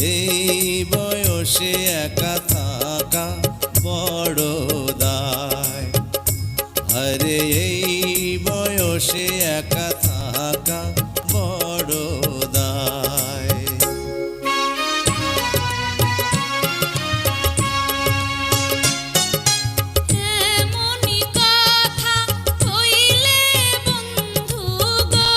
এই বয়সে একা থাকা বড় দায়। আরে এই বয়সে একা থাকা বড় দায়। এমনই কথা কইলে বন্ধু গো,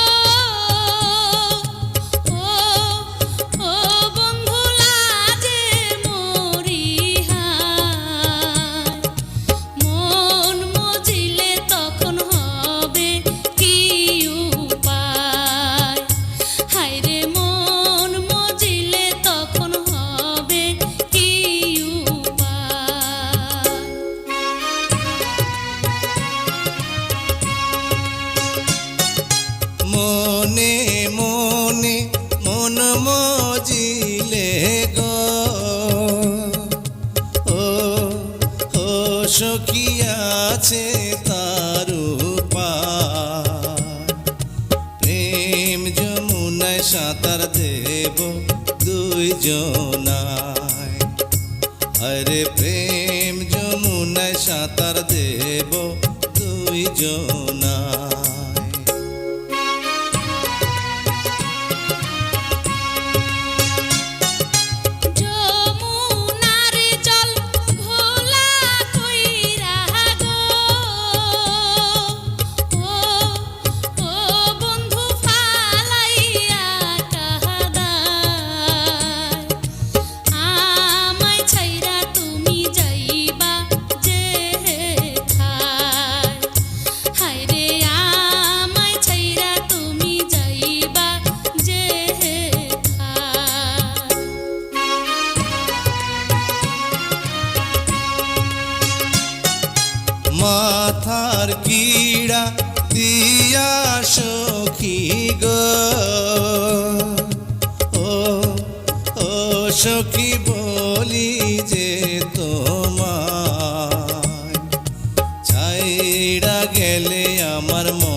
ও বন্ধু লাজে মরি হায়। মন মজিলে তখন হবে কি উপায়? হায়রে মন মজিলে তখন হবে কি উপায়? মনে মনে মন মজিলে গো, ও সখী আছে তার উপায়। প্রেম যমুনায় সাঁতার দেব দুইজনায়। আরে প্রেম যমুনায় সাঁতার দেব দুইজনায়। যমুনার জল ঘোলা কইরা গো, ও বন্ধু ফালাইয়া কাহাদায়। আমায় ছাইরা তুমি যাইবা যেথায়। হায়রে আমায় ছাইরা তুমি যাইবা যেথায়। মাথার কিড়া দিয়া সখী গো, ও সখী বলি যে তোমায়। ছাইড়া গেলে আমার মন